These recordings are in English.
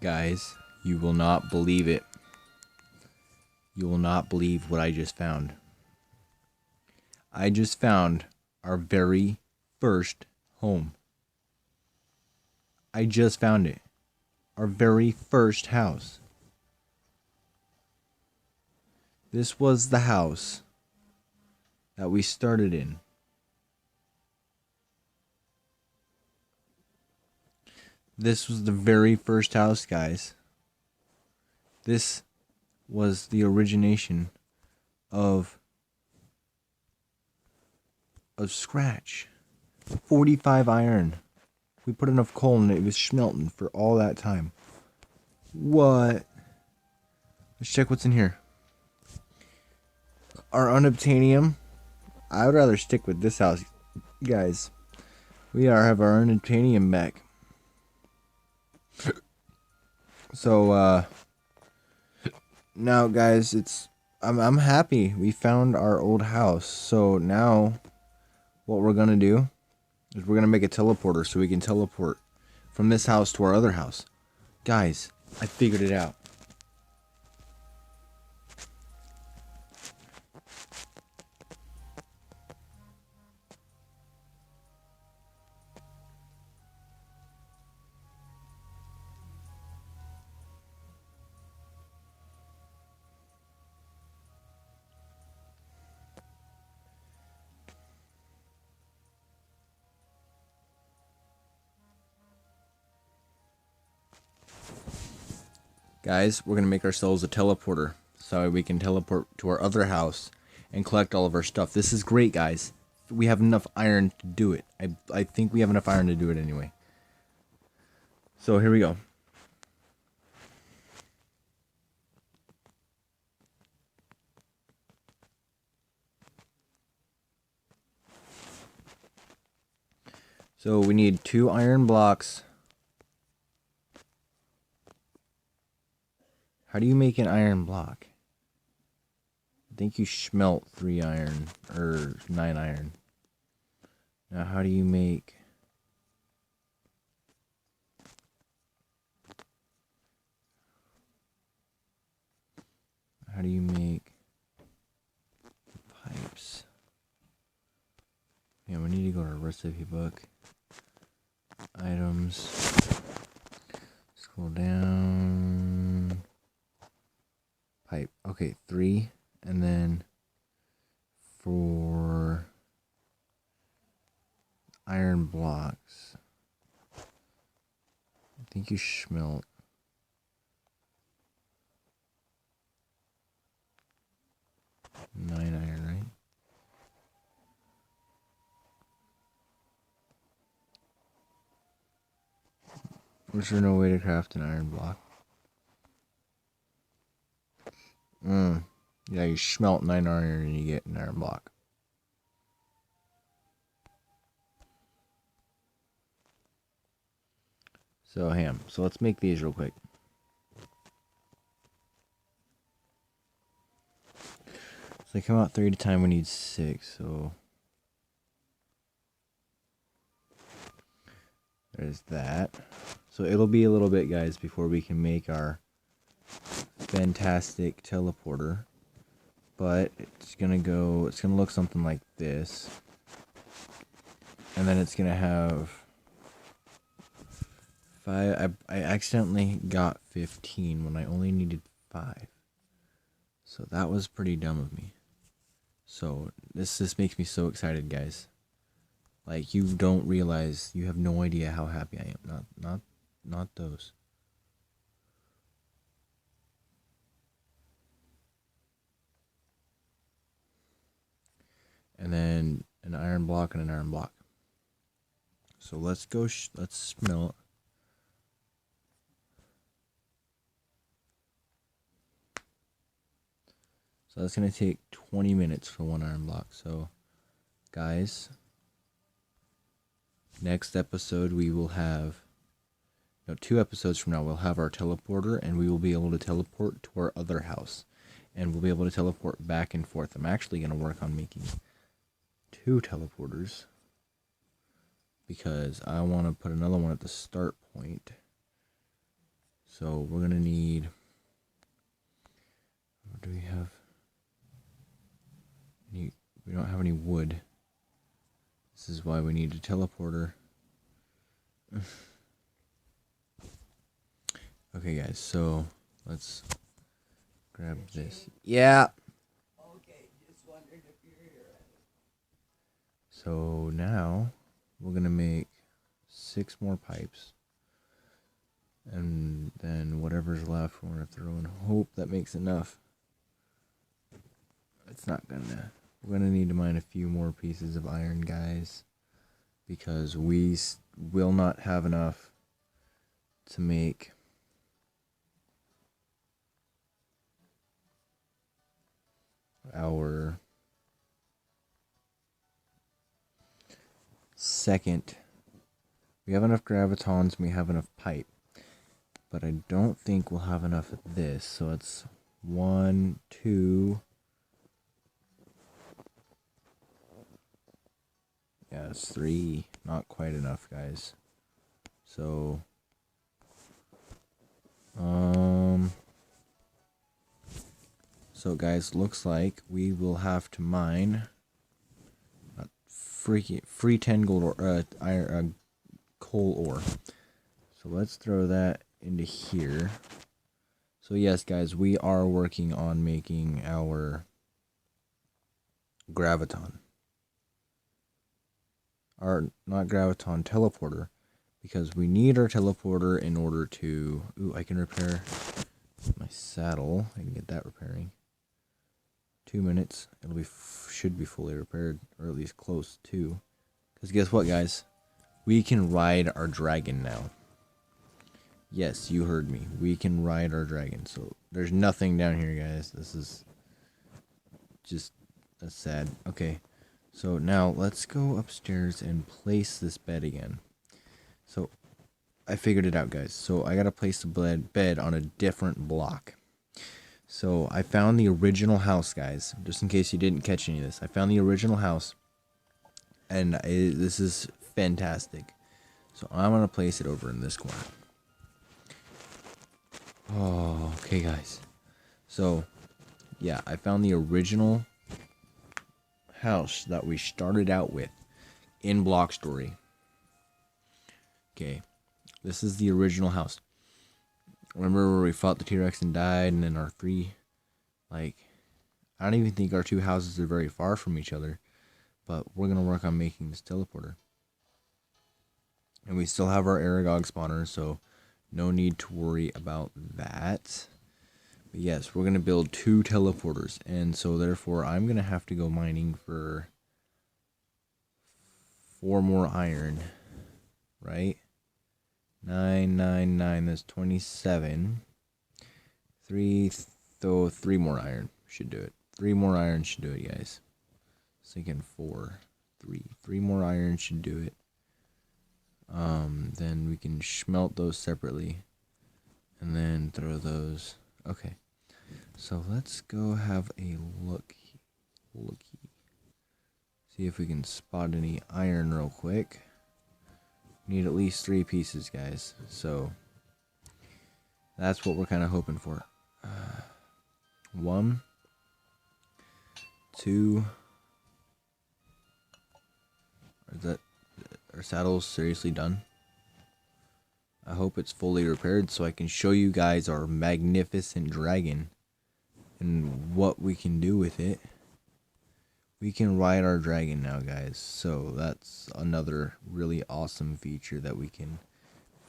Guys, you will not believe it. You will not believe what I just found. I just found our very first home. I just found it. Our very first house. This was the house that we started in. This was the very first house, guys. This was the origination of scratch. 45 iron. We put enough coal in it, it was smelting for all that time. What? Let's check what's in here. Our unobtainium. I would rather stick with this house, guys. We have our unobtainium back. So now, guys, I'm happy we found our old house. So now what we're gonna do is we're gonna make a teleporter so we can teleport from this house to our other house. Guys, I figured it out. Guys, we're gonna make ourselves a teleporter so we can teleport to our other house and collect all of our stuff. This is great, guys. We have enough iron to do it. I think we have enough iron to do it anyway. So here we go. So we need 2 iron blocks. How do you make an iron block? I think you smelt 3 iron or 9 iron. Now how do you make... How do you make pipes? Yeah, we need to go to our recipe book. Items. Scroll down. Pipe. Okay, 3. And then for iron blocks, I think you smelt 9 iron, right? Was there no way to craft an iron block? Yeah, you smelt 9 iron and you get an iron block. So, so let's make these real quick. So they come out 3 at a time, we need 6, so... There's that. So it'll be a little bit, guys, before we can make our fantastic teleporter. But it's gonna look something like this. And then it's gonna have 5. I accidentally got 15 when I only needed 5. So that was pretty dumb of me. So this makes me so excited, guys. Like, you don't realize, you have no idea how happy I am. Not those. And then an iron block and an iron block. So let's go, let's smelt. So that's going to take 20 minutes for 1 iron block. So, guys, next episode we will have, 2 episodes from now, we'll have our teleporter, and we will be able to teleport to our other house. And we'll be able to teleport back and forth. I'm actually going to work on making 2 teleporters, because I want to put another one at the start point. So we're gonna need, what do we have? We don't have any wood. This is why we need a teleporter. Okay guys, so let's grab this. Yeah. Okay, just wondered if you're here. So now we're gonna make 6 more pipes. And then whatever's left, we're gonna throw in hope that makes enough. It's not gonna. We're gonna need to mine a few more pieces of iron, guys, because we will not have enough to make our second. We have enough gravitons and we have enough pipe, but I don't think we'll have enough of this. So it's 1, 2. Yeah, it's 3. Not quite enough, guys. So, so guys, looks like we will have to mine free 10 gold or iron coal ore. So let's throw that into here. So yes, guys, we are working on making our graviton. Our not graviton, teleporter, because we need our teleporter in order to. Ooh, I can repair my saddle. I can get that repairing. 2 minutes. It'll be should be fully repaired, or at least close to. Because guess what, guys? We can ride our dragon now. Yes, you heard me. We can ride our dragon. So there's nothing down here, guys. This is just that's sad. Okay. So now let's go upstairs and place this bed again. So I figured it out, guys. So I gotta place the bed on a different block. So I found the original house, guys. Just in case you didn't catch any of this, I found the original house, and this is fantastic. So I'm gonna place it over in this corner. Oh, okay, guys. So yeah, I found the original house that we started out with in Block Story. Okay, this is the original house. Remember where we fought the T-Rex and died, and then our 3, like, I don't even think our 2 houses are very far from each other, but we're gonna work on making this teleporter. And we still have our Aragog spawner, so no need to worry about that. But yes, we're gonna build 2 teleporters, and so therefore I'm gonna have to go mining for 4 more iron, right? 9, 9, 9, that's 27. 3 more iron should do it. 3 more iron should do it, guys. Thinking 4, 3. 3 more iron should do it. Then we can smelt those separately, and then throw those. Okay. So let's go have a looky. See if we can spot any iron real quick. Need at least 3 pieces, guys. So that's what we're kind of hoping for. 1, 2. Our saddle's seriously done? I hope it's fully repaired so I can show you guys our magnificent dragon and what we can do with it. We can ride our dragon now, guys. So that's another really awesome feature that we can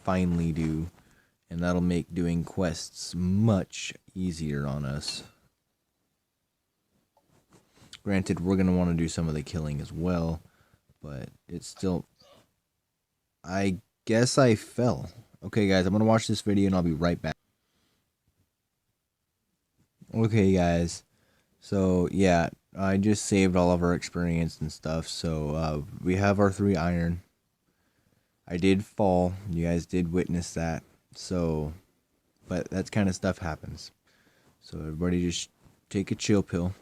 finally do. And that'll make doing quests much easier on us. Granted, we're going to want to do some of the killing as well. But it's still... I guess I fell. Okay, guys, I'm going to watch this video and I'll be right back. Okay, guys. So, yeah, I just saved all of our experience and stuff. So, we have our 3 iron. I did fall. You guys did witness that. So, but that kind of stuff happens. So, everybody just take a chill pill.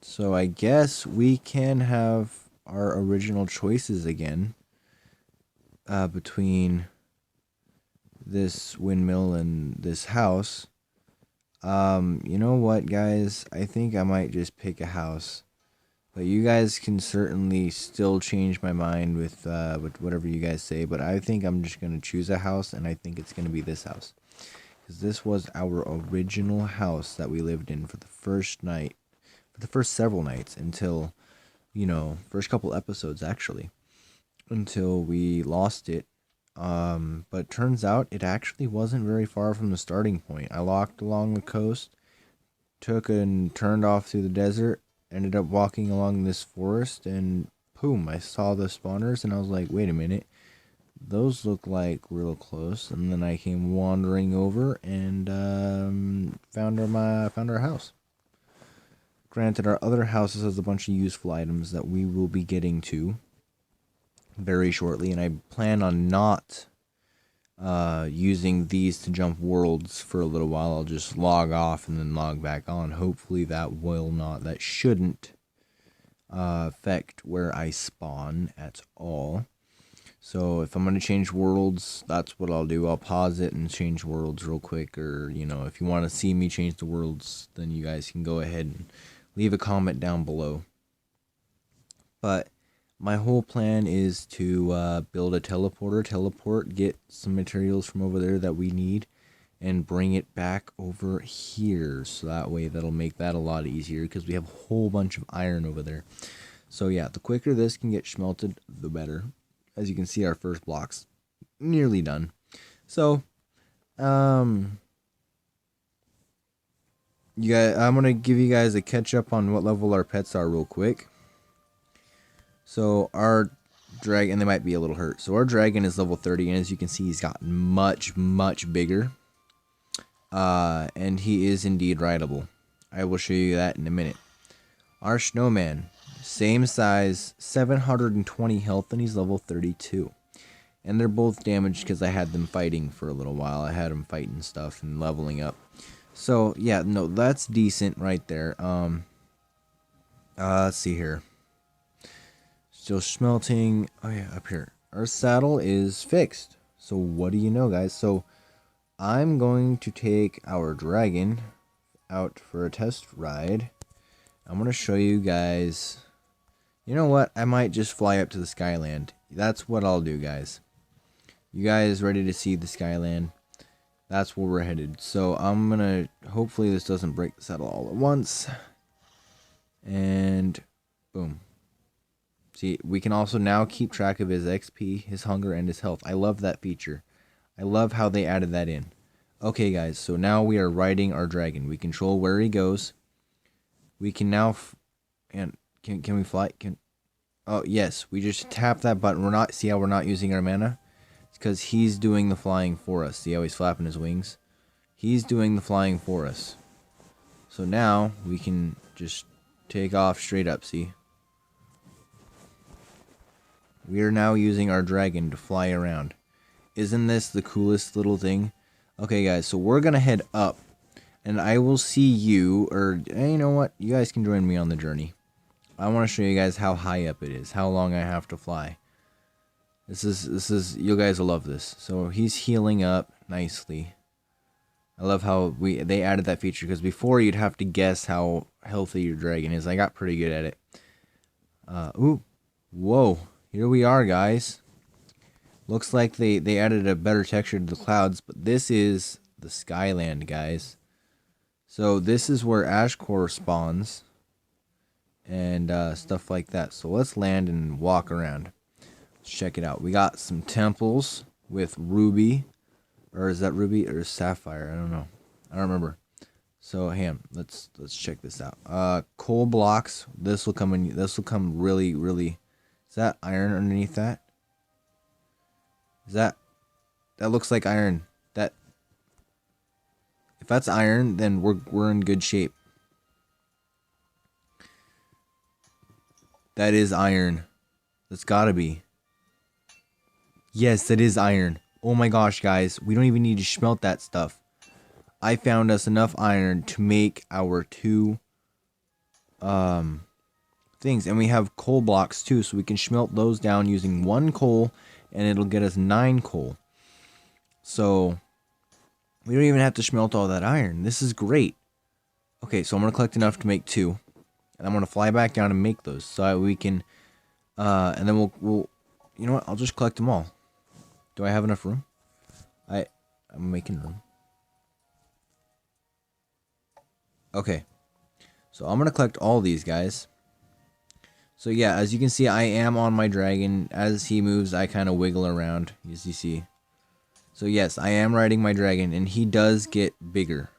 So I guess we can have our original choices again. Between this windmill and this house. You know what, guys? I think I might just pick a house. But you guys can certainly still change my mind with whatever you guys say. But I think I'm just going to choose a house, and I think it's going to be this house. Because this was our original house that we lived in for the first night. For the first several nights until, first couple episodes, actually. Until we lost it. But turns out it actually wasn't very far from the starting point. I walked along the coast, took and turned off through the desert, ended up walking along this forest, and boom, I saw the spawners, and I was like, wait a minute, those look like real close. And then I came wandering over and found our house. Granted, our other houses has a bunch of useful items that we will be getting to very shortly, and I plan on not using these to jump worlds for a little while. I'll just log off and then log back on. Hopefully that shouldn't affect where I spawn at all. So if I'm going to change worlds, that's what I'll do. I'll pause it and change worlds real quick. Or, if you want to see me change the worlds, then you guys can go ahead and leave a comment down below. But my whole plan is to build a teleport, get some materials from over there that we need, and bring it back over here. So that way that'll make that a lot easier, because we have a whole bunch of iron over there. So yeah, the quicker this can get smelted, the better. As you can see, our first block's nearly done. So, I'm gonna give you guys a catch up on what level our pets are real quick. So our dragon, they might be a little hurt. So our dragon is level 30, and as you can see, he's gotten much, much bigger. And he is indeed rideable. I will show you that in a minute. Our snowman, same size, 720 health, and he's level 32. And they're both damaged because I had them fighting for a little while. I had them fighting stuff and leveling up. So yeah, no, that's decent right there. Let's see here. Still smelting. Oh yeah, up here. Our saddle is fixed. So what do you know, guys? So I'm going to take our dragon out for a test ride. I'm going to show you guys. You know what? I might just fly up to the Skyland. That's what I'll do, guys. You guys ready to see the Skyland? That's where we're headed. So I'm going to, hopefully this doesn't break the saddle all at once. And boom. See, we can also now keep track of his XP, his hunger, and his health. I love that feature. I love how they added that in. Okay, guys, so now we are riding our dragon. We control where he goes. We can now, and can we fly? Oh yes, we just tap that button. See how we're not using our mana? It's because he's doing the flying for us. See how he's flapping his wings? He's doing the flying for us. So now we can just take off straight up. See? We are now using our dragon to fly around. Isn't this the coolest little thing? Okay, guys, so we're going to head up. And I will see you, or you know what? You guys can join me on the journey. I want to show you guys how high up it is. How long I have to fly. This is, you guys will love this. So he's healing up nicely. I love how they added that feature. Because before you'd have to guess how healthy your dragon is. I got pretty good at it. Ooh. Whoa. Here we are, guys. Looks like they added a better texture to the clouds, but this is the Skyland, guys. So this is where Ashcore spawns and stuff like that. So let's land and walk around. Let's check it out. We got some temples with ruby, or is that ruby or sapphire? I don't know. I don't remember. So let's check this out. Coal blocks. This will come in. This will come really, really. Is that iron underneath that? That looks like iron. If that's iron, then we're in good shape. That is iron. That's gotta be. Yes, that is iron. Oh my gosh, guys. We don't even need to smelt that stuff. I found us enough iron to make our 2 things. And we have coal blocks too, so we can smelt those down using 1 coal, and it'll get us 9 coal. So we don't even have to smelt all that iron. This is great. Okay, so I'm gonna collect enough to make 2, and I'm gonna fly back down and make those so that we can, and then we'll, you know what? I'll just collect them all. Do I have enough room? I'm making room. Okay, so I'm gonna collect all these guys. So yeah, as you can see, I am on my dragon. As he moves, I kind of wiggle around, as you see. So yes, I am riding my dragon, and he does get bigger.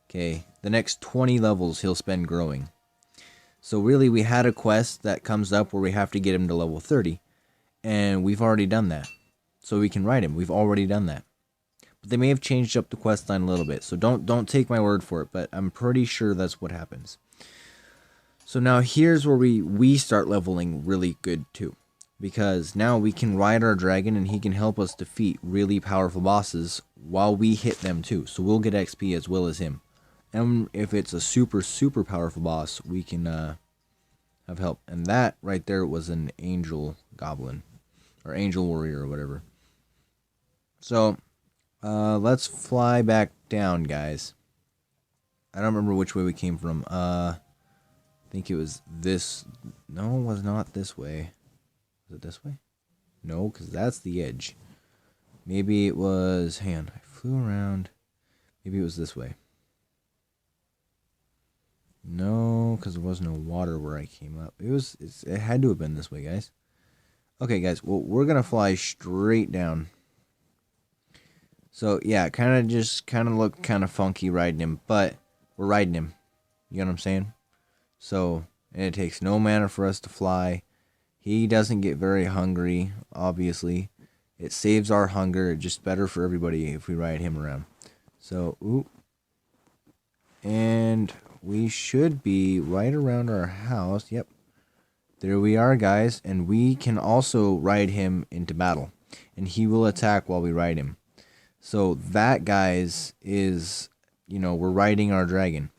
Okay, the next 20 levels he'll spend growing. So really, we had a quest that comes up where we have to get him to level 30, and we've already done that. So we can ride him. We've already done that. But they may have changed up the quest line a little bit, so don't take my word for it, but I'm pretty sure that's what happens. So now here's where we start leveling really good too. Because now we can ride our dragon and he can help us defeat really powerful bosses while we hit them too. So we'll get XP as well as him. And if it's a super powerful boss, we can have help. And that right there was an angel goblin. Or angel warrior or whatever. So let's fly back down, guys. I don't remember which way we came from. I think it was this. No, it was not this way. Was it this way? No, because that's the edge. Maybe it was... Hang on, I flew around. Maybe it was this way. No, because there was no water where I came up. It had to have been this way, guys. Okay, guys. Well, we're going to fly straight down. So, yeah, kind of look kind of funky riding him. But we're riding him. You know what I'm saying? So, and it takes no mana for us to fly. He doesn't get very hungry, obviously. It saves our hunger. It's just better for everybody if we ride him around. So, ooh. And we should be right around our house. Yep. There we are, guys. And we can also ride him into battle. And he will attack while we ride him. So that, guys, is, you know, we're riding our dragon.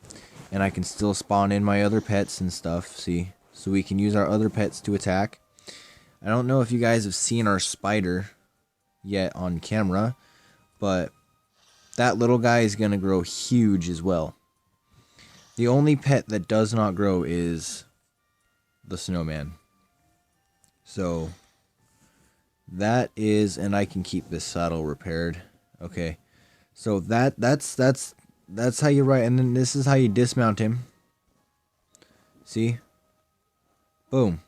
And I can still spawn in my other pets and stuff, see? So we can use our other pets to attack. I don't know if you guys have seen our spider yet on camera, but that little guy is going to grow huge as well. The only pet that does not grow is the snowman. So that is, and I can keep this saddle repaired. Okay. So that's how you ride, and then this is how you dismount him. See? Boom.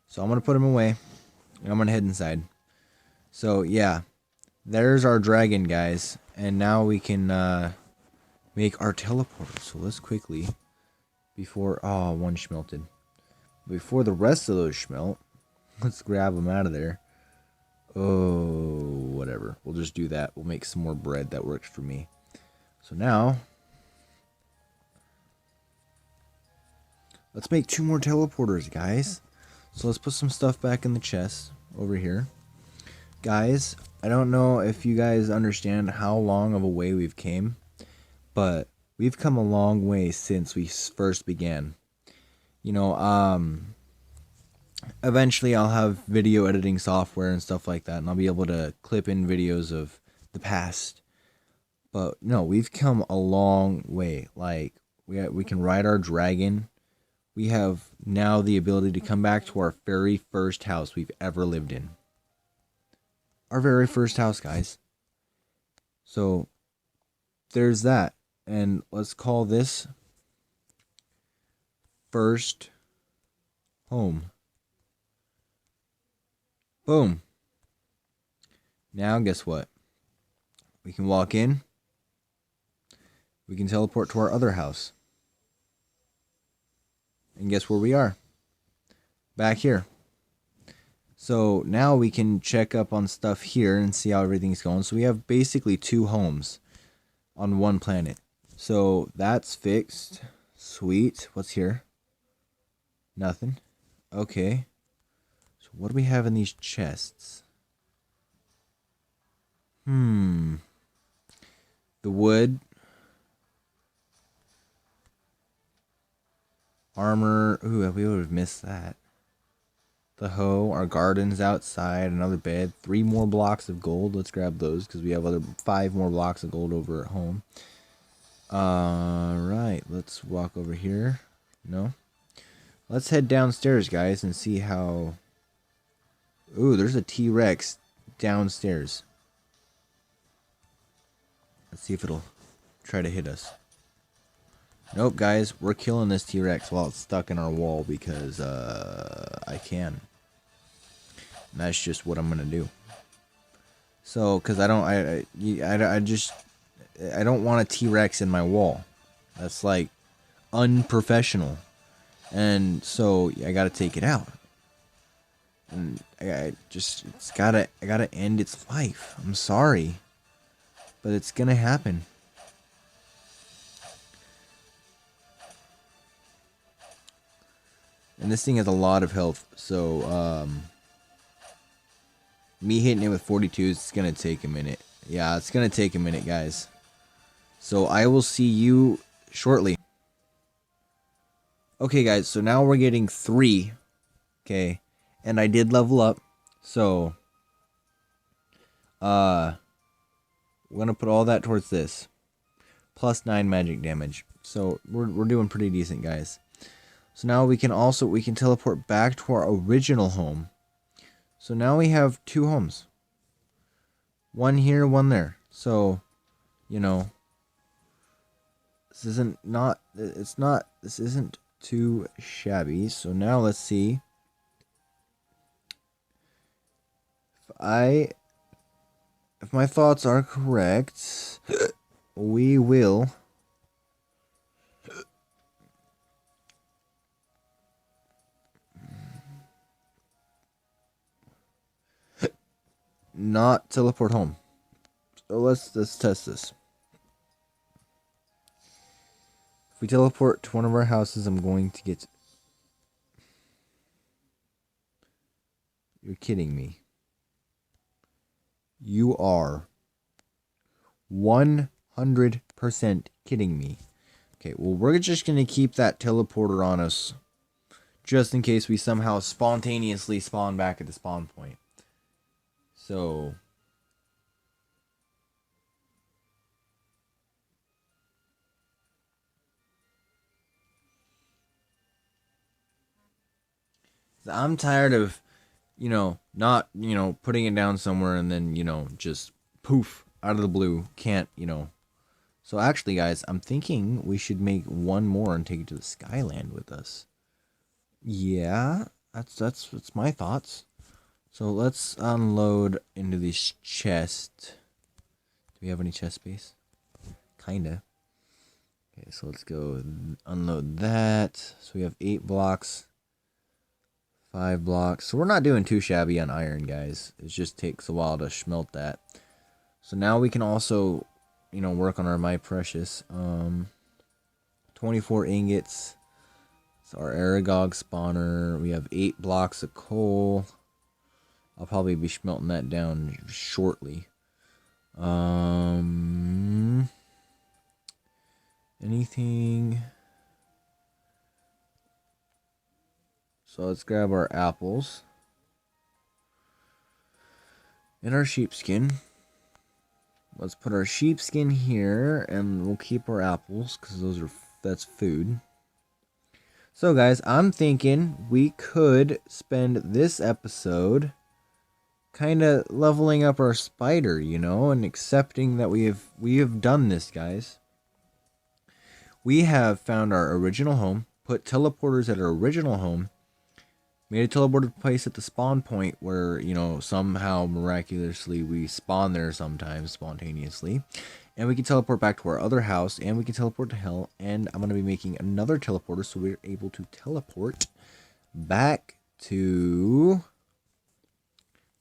So I'm going to put him away, and I'm going to head inside. So, yeah. There's our dragon, guys. And now we can make our teleporter. So let's quickly, before... Oh, one schmelted. Before the rest of those schmelt, let's grab them out of there. Oh, whatever. We'll just do that. We'll make some more bread. That works for me. So now, let's make 2 more teleporters, guys. So let's put some stuff back in the chest over here. Guys, I don't know if you guys understand how long of a way we've came, but we've come a long way since we first began. You know, eventually I'll have video editing software and stuff like that, and I'll be able to clip in videos of the past. But no, we've come a long way. Like, we can ride our dragon. We have now the ability to come back to our very first house we've ever lived in. Our very first house, guys. So, there's that. And let's call this first home. Boom. Now, guess what? We can walk in. We can teleport to our other house. And guess where we are? Back here. So now we can check up on stuff here and see how everything's going. So we have basically 2 homes on one planet. So that's fixed. Sweet. What's here? Nothing. Okay. So what do we have in these chests? The wood. Armor. Ooh, we would have missed that. the hoe. Our garden's outside. Another bed. 3 more blocks of gold. Let's grab those because we have other 5 more blocks of gold over at home. Right. Let's walk over here. No. Let's head downstairs, guys, and see how... Ooh, there's a T-Rex downstairs. Let's see if it'll try to hit us. Nope, guys, we're killing this T-Rex while it's stuck in our wall because I can. And that's just what I'm gonna do. So, cause I don't want a T-Rex in my wall. That's like unprofessional, and so I gotta take it out. And I gotta end its life. I'm sorry, but it's gonna happen. And this thing has a lot of health, so me hitting it with 42 is gonna take a minute. Yeah, it's gonna take a minute, guys. So I will see you shortly. Okay, guys, so now we're getting 3. Okay, and I did level up, so we're gonna put all that towards this. Plus 9 magic damage. So we're doing pretty decent, guys. So now we can teleport back to our original home. So now we have 2 homes. One here, one there. So, you know, this isn't too shabby. So now let's see. If my thoughts are correct, we will not teleport home. So let's test this. If we teleport to one of our houses, I'm going to get... You're kidding me. You are 100% kidding me. Okay, well, we're just going to keep that teleporter on us just in case we somehow spontaneously spawn back at the spawn point. So... I'm tired of, not, putting it down somewhere and then, just poof, out of the blue, can't, So actually, guys, I'm thinking we should make one more and take it to the Skyland with us. Yeah, that's my thoughts. So let's unload into this chest. Do we have any chest space? Kinda. Okay, so let's go unload that. So we have 8 blocks. 5 blocks. So we're not doing too shabby on iron, guys. It just takes a while to smelt that. So now we can also, work on our My Precious. 24 ingots. It's our Aragog spawner. We have 8 blocks of coal. I'll probably be smelting that down shortly. Anything... So let's grab our apples and our sheepskin. Let's put our sheepskin here, and we'll keep our apples because that's food. So guys, I'm thinking we could spend this episode kind of leveling up our spider, and accepting that we have done this, guys. We have found our original home, put teleporters at our original home. Made a teleported place at the spawn point where, somehow miraculously we spawn there sometimes spontaneously. And we can teleport back to our other house, and we can teleport to hell. And I'm going to be making another teleporter so we're able to teleport back to...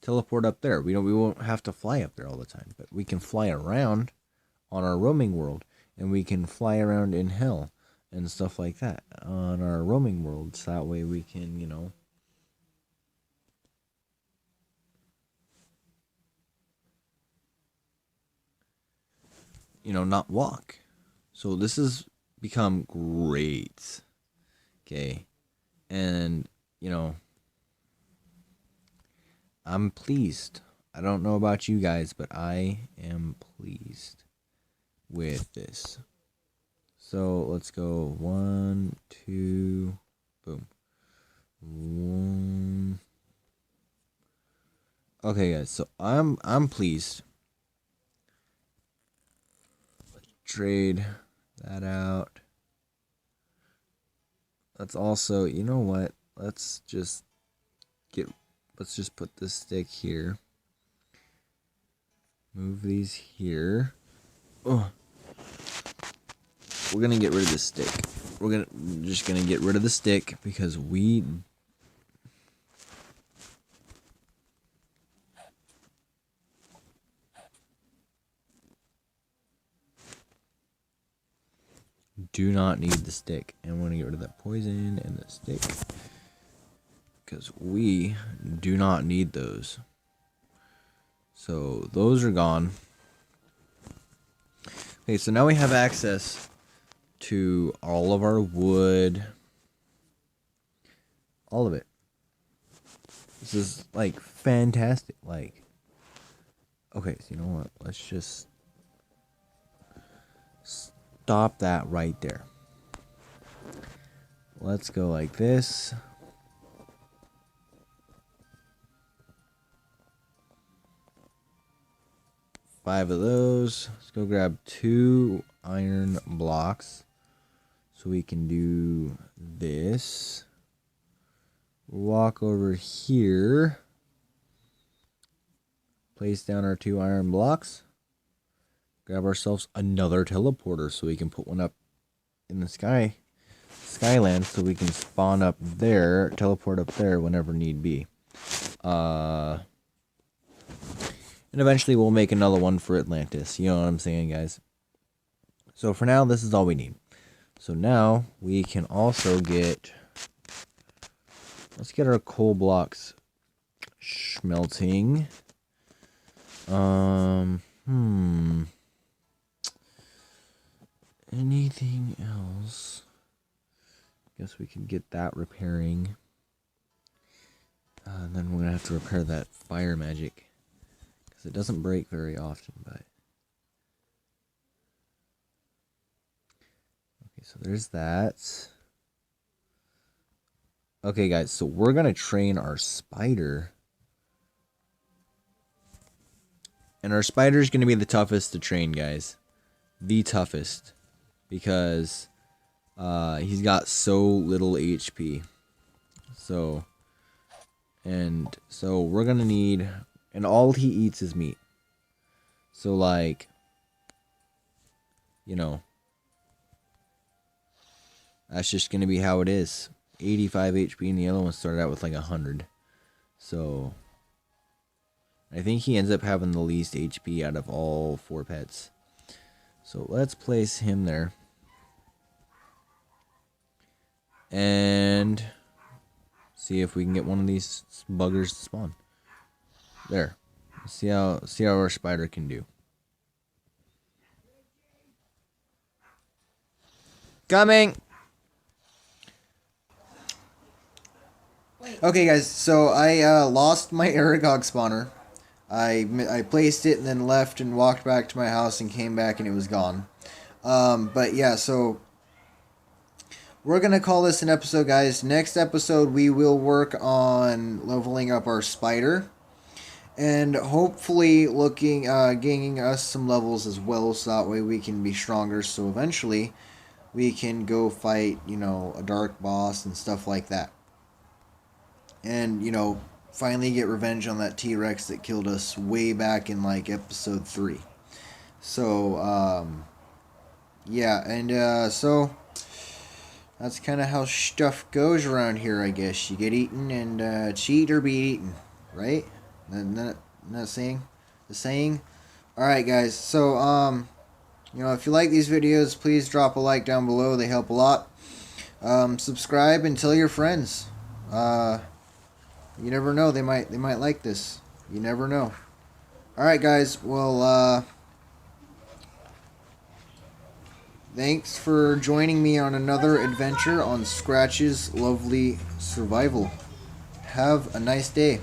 Teleport up there. We won't have to fly up there all the time, but we can fly around on our roaming world. And we can fly around in hell and stuff like that on our roaming worlds. That way we can, not walk. So this has become great. Okay. And, I'm pleased. I don't know about you guys, but I am pleased with this. So let's go 1, 2, boom. 1. Okay, guys. So I'm pleased. Let's trade that out. Let's also, you know what? Let's just put this stick here. Move these here. Oh. We're gonna get rid of the stick. We're just gonna get rid of the stick because we do not need the stick. And we're gonna get rid of that poison and the stick because we do not need those. So those are gone. Okay, so now we have access to all of our wood. All of it. This is like fantastic. Like, okay, so you know what? Let's just stop that right there. Let's go like this. Five of those. Let's go grab 2 iron blocks so we can do this. Walk over here. Place down our 2 iron blocks. Grab ourselves another teleporter so we can put one up in the Skyland, so we can spawn up there, teleport up there whenever need be. And eventually we'll make another one for Atlantis. You know what I'm saying, guys? So for now, this is all we need. So now we can also get... Let's get our coal blocks smelting. Anything else? Guess we can get that repairing. And then we're going to have to repair that fire magic. Because it doesn't break very often, but... Okay, so there's that. Okay, guys, so we're going to train our spider. And our spider is going to be the toughest to train, guys. The toughest. Because he's got so little HP. So we're going to need... And all he eats is meat. So, like... You know... That's just going to be how it is. 85 HP, and the other one started out with like 100. So... I think he ends up having the least HP out of all 4 pets. So let's place him there. And see if we can get one of these buggers to spawn. There. See how our spider can do. Coming! Okay, guys, so I lost my Aragog spawner. I placed it and then left and walked back to my house and came back and it was gone. But yeah, so we're going to call this an episode, guys. Next episode, we will work on leveling up our spider. And hopefully gaining us some levels as well, so that way we can be stronger. So eventually, we can go fight, you know, a dark boss and stuff like that. And, you know, finally get revenge on that T-Rex that killed us way back in, like, episode 3. So, yeah, and, so, that's kind of how stuff goes around here, I guess. You get eaten and, cheat or be eaten, right? Not saying? The saying? Alright, guys, so, you know, if you like these videos, please drop a like down below. They help a lot. Subscribe and tell your friends. You never know, they might like this. You never know. Alright, guys, well, thanks for joining me on another adventure on Scratch's Lovely Survival. Have a nice day.